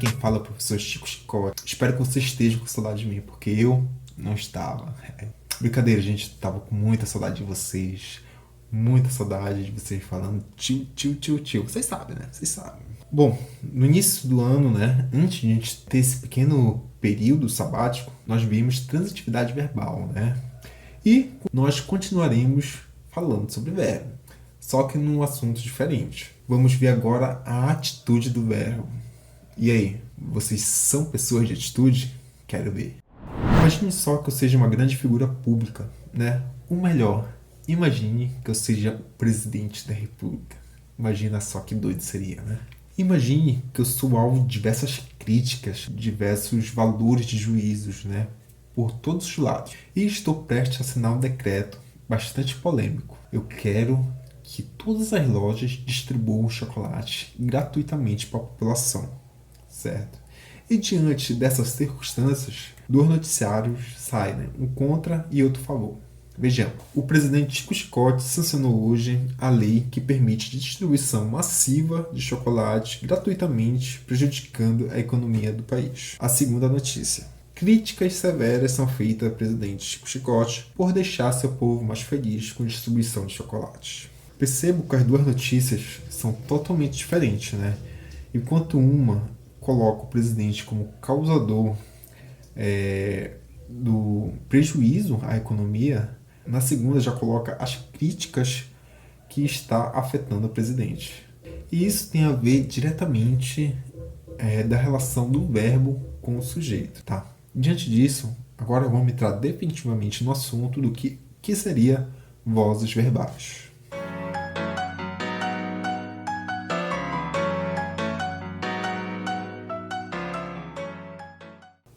quem fala é o professor Chico Chicote. Espero que você esteja com saudade de mim, porque eu não estava. Brincadeira, gente, tava com muita saudade de vocês. Muita saudade de vocês falando tio, tio, tio, tio. Vocês sabem, né? Vocês sabem. Bom, no início do ano, né, antes de a gente ter esse pequeno período sabático, nós vimos transitividade verbal, né? E nós continuaremos falando sobre verbo, só que num assunto diferente. Vamos ver agora a atitude do verbo. E aí, vocês são pessoas de atitude? Quero ver. Imagine só que eu seja uma grande figura pública, né? Ou melhor, imagine que eu seja o presidente da república. Imagina só que doido seria, né? Imagine que eu sou alvo de diversas críticas, diversos valores de juízos, né? Por todos os lados. E estou prestes a assinar um decreto bastante polêmico. Eu quero que todas as lojas distribuam chocolate gratuitamente para a população, certo? E diante dessas circunstâncias, dois noticiários saem, né? Um contra e outro a favor. Vejamos, o presidente Chico Chicote sancionou hoje a lei que permite distribuição massiva de chocolate gratuitamente, prejudicando a economia do país. A segunda notícia. Críticas severas são feitas ao presidente Chico Chicote por deixar seu povo mais feliz com a distribuição de chocolate. Percebo que as duas notícias são totalmente diferentes, né? Enquanto uma coloca o presidente como causador do prejuízo à economia, na segunda já coloca as críticas que está afetando o presidente. E isso tem a ver diretamente da relação do verbo com o sujeito, tá? Diante disso, agora vamos entrar definitivamente no assunto do que seria vozes verbais.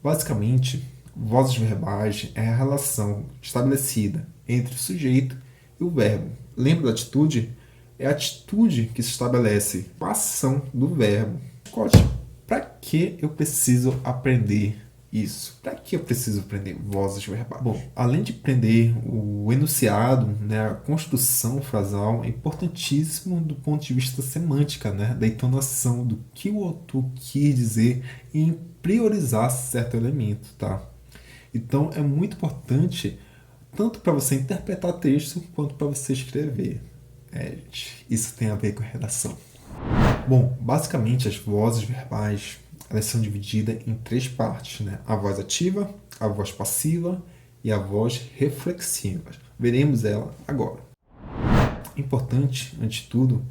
Basicamente, vozes verbais é a relação estabelecida entre o sujeito e o verbo. Lembra da atitude? É a atitude que se estabelece com a ação do verbo. Scott, para que eu preciso aprender isso? Para que eu preciso aprender vozes verbais? Bom, além de aprender o enunciado, né, a construção frasal é importantíssimo do ponto de vista semântica, né, da entonação, do que o autor quis dizer em priorizar certo elemento, tá? Então é muito importante tanto para você interpretar texto quanto para você escrever. Gente, isso tem a ver com a redação. Bom, basicamente as vozes verbais elas são divididas em três partes, né? A voz ativa, a voz passiva e a voz reflexiva. Veremos ela agora. Importante, antes de tudo,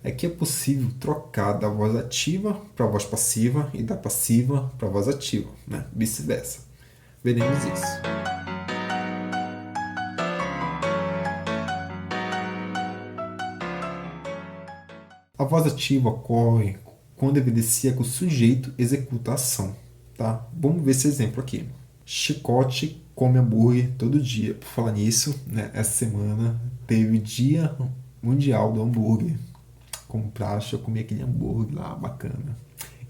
é que é possível trocar da voz ativa para a voz passiva e da passiva para a voz ativa, né? Vice-versa. Veremos isso. A voz ativa ocorre quando evidencia que o sujeito executa a ação, tá? Vamos ver esse exemplo aqui. Chicote come hambúrguer todo dia. Por falar nisso, né, essa semana teve Dia Mundial do Hambúrguer. Como praxe, eu comi aquele hambúrguer lá, bacana.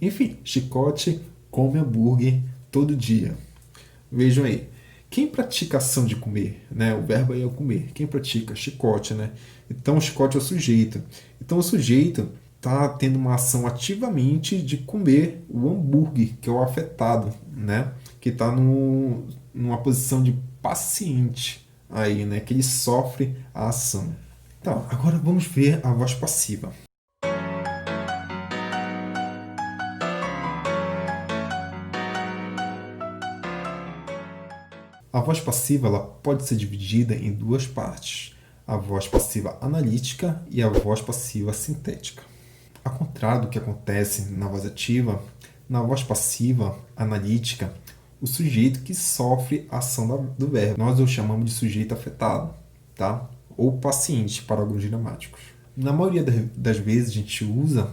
Enfim, Chicote come hambúrguer todo dia. Vejam aí. Quem pratica a ação de comer, né? O verbo aí é comer. Quem pratica? Chicote, né? Então, o chicote é o sujeito. Então, o sujeito está tendo uma ação ativamente de comer o hambúrguer, que é o afetado, né? Que está numa posição de paciente aí, né? Que ele sofre a ação. Tá, agora vamos ver a voz passiva. A voz passiva ela pode ser dividida em duas partes, a voz passiva analítica e a voz passiva sintética. Ao contrário do que acontece na voz ativa, na voz passiva analítica, o sujeito que sofre a ação do verbo, nós o chamamos de sujeito afetado, tá? Ou paciente para alguns gramáticos. Na maioria das vezes a gente usa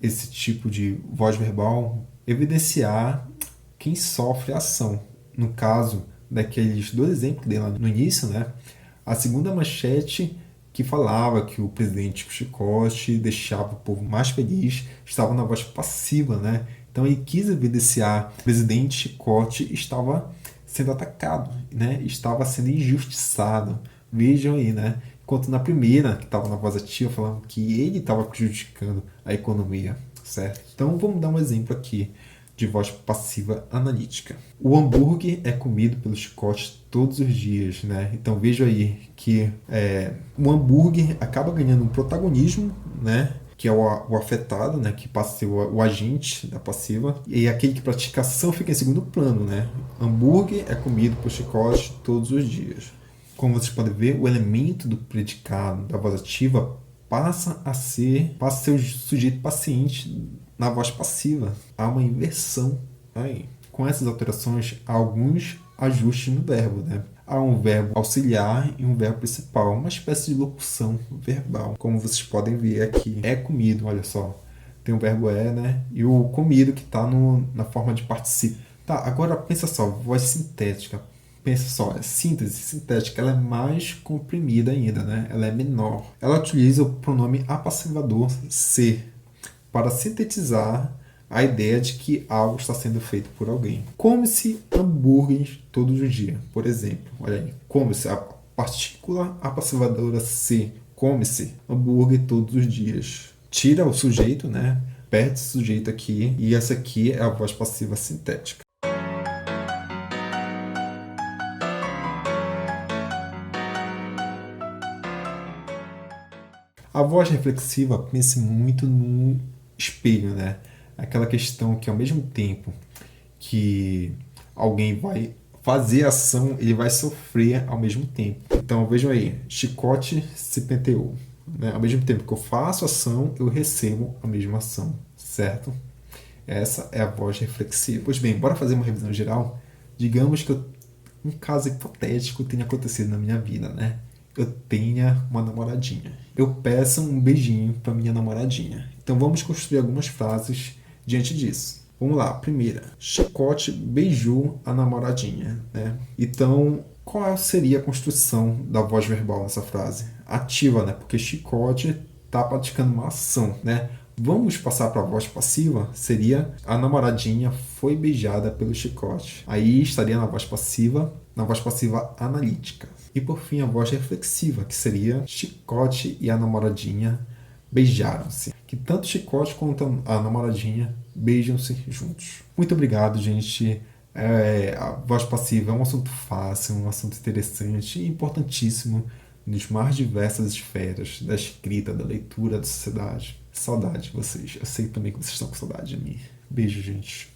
esse tipo de voz verbal evidenciar quem sofre a ação. No caso daqueles dois exemplos que dei lá no início, né? A segunda manchete que falava que o presidente Chico Chicote deixava o povo mais feliz estava na voz passiva, né? Então ele quis evidenciar que o presidente Chicote estava sendo atacado, né? Estava sendo injustiçado. Vejam aí, né? Enquanto na primeira, que estava na voz ativa, falando que ele estava prejudicando a economia, certo? Então vamos dar um exemplo aqui de voz passiva analítica. O hambúrguer é comido pelo chicote todos os dias, né? Então veja aí que o hambúrguer acaba ganhando um protagonismo, né? Que é o afetado, né? Que passa a ser o agente da passiva. E aquele que pratica a ação fica em segundo plano, né? Hambúrguer é comido por chicote todos os dias. Como vocês podem ver, o elemento do predicado da voz ativa passa a ser o sujeito paciente na voz passiva. Há uma inversão aí. Com essas alterações, há alguns ajustes no verbo, né? Há um verbo auxiliar e um verbo principal, uma espécie de locução verbal. Como vocês podem ver aqui, é comido, olha só. Tem o verbo é, né? E o comido que está na forma de particípio. Tá, agora pensa só, voz sintética. Pensa só, a síntese sintética ela é mais comprimida ainda, né? Ela é menor. Ela utiliza o pronome apassivador ser para sintetizar a ideia de que algo está sendo feito por alguém. Come-se hambúrgueres todos os dias, por exemplo. Olha aí, come-se, a partícula apassivadora se, come-se hambúrguer todos os dias. Tira o sujeito, né? Perde o sujeito aqui, e essa aqui é a voz passiva sintética. A voz reflexiva pense muito no espelho, né? Aquela questão que ao mesmo tempo que alguém vai fazer a ação, ele vai sofrer ao mesmo tempo. Então vejam aí, chicote se penteou. Né? Ao mesmo tempo que eu faço ação, eu recebo a mesma ação, certo? Essa é a voz reflexiva. Pois bem, bora fazer uma revisão geral? Digamos que um caso hipotético tenha acontecido na minha vida, né? Eu tenha uma namoradinha. Eu peço um beijinho para minha namoradinha. Então vamos construir algumas frases diante disso. Vamos lá, primeira. Chicote beijou a namoradinha, né? Então, qual seria a construção da voz verbal nessa frase? Ativa, né? Porque chicote está praticando uma ação, né? Vamos passar para a voz passiva? Seria a namoradinha foi beijada pelo chicote. Aí estaria na voz passiva analítica. E por fim, a voz reflexiva, que seria chicote e a namoradinha beijaram-se. Que tanto chicote quanto a namoradinha beijam-se juntos. Muito obrigado, gente. A voz passiva é um assunto fácil, um assunto interessante e importantíssimo nas mais diversas esferas da escrita, da leitura, da sociedade. Saudade de vocês. Eu sei também que vocês estão com saudade de mim. Beijo, gente.